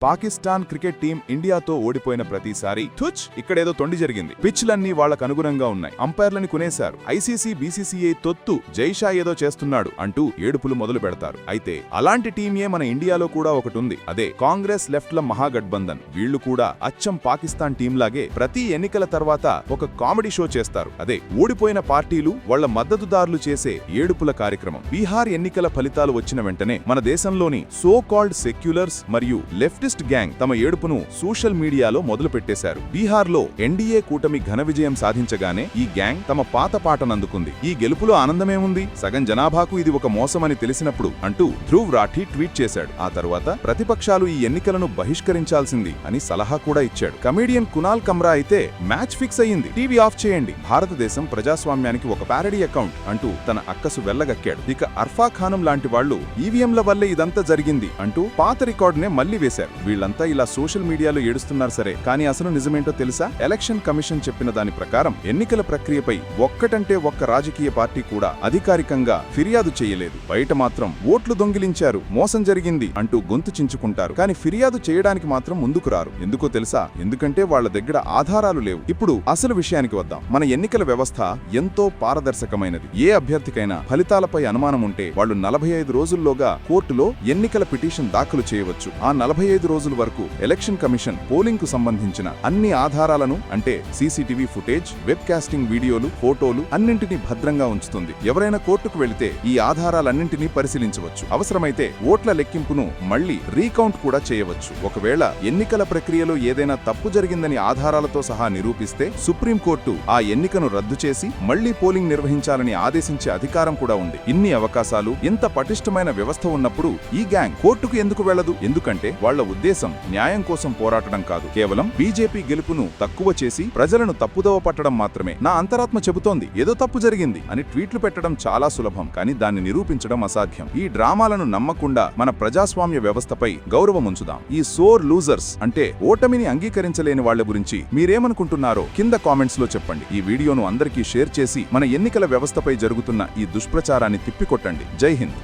Pakistan cricket team ఇండియాతో ఓడిపోయిన ప్రతిసారి తుచ్ ఇక్కడేదో తొండి జరిగింది. పిచ్లన్నీ వాళ్లకు అనుగుణంగా ఉన్నాయి. అంపైర్లని కొనేశారు. ఐసీసీ బీసీసీఐ తొత్తు జైషా ఏదో చేస్తున్నాడు అంటూ ఏడుపులు మొదలు పెడతారు. అయితే అలాంటి టీమే మన ఇండియాలో కూడా ఒకటుంది. అదే కాంగ్రెస్ లెఫ్ట్ల మహాగఠబంధన్. వీళ్లు కూడా అచ్చం పాకిస్తాన్ టీంలాగే ప్రతి ఎన్నికల తర్వాత ఒక కామెడీ షో చేస్తారు. అదే ఓడిపోయిన పార్టీలు వాళ్ల మద్దతుదారులు చేసే ఏడుపుల కార్యక్రమం. బీహార్ ఎన్నికల ఫలితాలు వచ్చిన వెంటనే మన దేశంలోని సో కాల్డ్ సెక్యులర్స్ మరియు లెఫ్ట్ గ్యాంగ్ తమ ఏడుపును సోషల్ మీడియాలో మొదలు పెట్టేశారు. బీహార్లో ఎన్డీఏ కూటమి ఘన విజయం సాధించగానే ఈ గ్యాంగ్ తమ పాత పాటనందుకుంది. ఈ గెలుపులో ఆనందమేముంది, సగం జనాభాకు ఇది ఒక మోసమని తెలిసినప్పుడు అంటూ ధ్రువ్ రాఠీ ట్వీట్ చేశాడు. ఆ తర్వాత ప్రతిపక్షాలు ఈ ఎన్నికలను బహిష్కరించాల్సింది అని సలహా కూడా ఇచ్చాడు. కమేడియన్ కునాల్ కమ్రా అయితే మ్యాచ్ ఫిక్స్ అయ్యింది, టీవీ ఆఫ్ చేయండి, భారతదేశం ప్రజాస్వామ్యానికి ఒక ప్యారడీ అకౌంట్ అంటూ తన అక్కసు వెళ్లగక్కాడు. ఇక అర్ఫా ఖానం లాంటి వాళ్లు ఈవీఎంల వల్లే ఇదంతా జరిగింది అంటూ పాత రికార్డునే మళ్లీ వేశారు. వీళ్లంతా ఇలా సోషల్ మీడియాలో ఏడుస్తున్నారు సరే, కానీ అసలు నిజమేంటో తెలుసా? ఎలక్షన్ కమిషన్ చెప్పిన దాని ప్రకారం ఎన్నికల ప్రక్రియపై ఒక్కటంటే ఒక్క రాజకీయ పార్టీ కూడా అధికారికంగా ఫిర్యాదు చేయలేదు. బయట మాత్రం ఓట్లు దొంగిలించారు, మోసం జరిగింది అంటూ గొంతు చించుకుంటారు. కానీ ఫిర్యాదు చేయడానికి మాత్రం ముందుకు రారు. ఎందుకో తెలుసా? ఎందుకంటే వాళ్ల దగ్గర ఆధారాలు లేవు. ఇప్పుడు అసలు విషయానికి వద్దాం. మన ఎన్నికల వ్యవస్థ ఎంతో పారదర్శకమైనది. ఏ అభ్యర్థికైనా ఫలితాలపై అనుమానం ఉంటే వాళ్లు 45 రోజుల్లోగా కోర్టులో ఎన్నికల పిటిషన్ దాఖలు చేయవచ్చు. ఆ 45 రోజుల వరకు ఎలక్షన్ కమిషన్ పోలింగ్ కు సంబంధించిన అన్ని ఆధారాలను, అంటే సీసీటీవీ ఫుటేజ్, వెబ్ కాస్టింగ్ వీడియోలు, ఫోటోలు అన్నింటినీ భద్రంగా ఉంచుతుంది. ఎవరైనా కోర్టుకు వెళితే ఈ ఆధారాలన్నింటినీ పరిశీలించవచ్చు. అవసరమైతే ఓట్ల లెక్కింపును మళ్లీ రీకౌంట్ కూడా చేయవచ్చు. ఒకవేళ ఎన్నికల ప్రక్రియలో ఏదైనా తప్పు జరిగిందని ఆధారాలతో సహా నిరూపిస్తే సుప్రీంకోర్టు ఆ ఎన్నికను రద్దు చేసి మళ్లీ పోలింగ్ నిర్వహించాలని ఆదేశించే అధికారం కూడా ఉంది. ఇన్ని అవకాశాలు, ఇంత పటిష్టమైన వ్యవస్థ ఉన్నప్పుడు ఈ గ్యాంగ్ కోర్టుకు ఎందుకు వెళ్లదు? ఎందుకంటే వాళ్ల ఉద్దేశం న్యాయం కోసం పోరాటం కాదు, కేవలం బీజేపీ గెలుపును తక్కువ చేసి ప్రజలను తప్పుదోవ పట్టడం మాత్రమే. నా అంతరాత్మ చెబుతోంది ఏదో తప్పు జరిగింది అని ట్వీట్లు పెట్టడం చాలా సులభం, కానీ దాన్ని నిరూపించడం అసాధ్యం. ఈ డ్రామాలను నమ్మకుండా మన ప్రజాస్వామ్య వ్యవస్థపై గౌరవం ఉంచుదాం. ఈ సోర్ లూజర్స్ అంటే ఓటమిని అంగీకరించలేని వాళ్ల గురించి మీరేమనుకుంటున్నారో కింద కామెంట్స్ లో చెప్పండి. ఈ వీడియోను అందరికీ షేర్ చేసి మన ఎన్నికల వ్యవస్థపై జరుగుతున్న ఈ దుష్ప్రచారాన్ని తిప్పికొట్టండి. జై హింద్.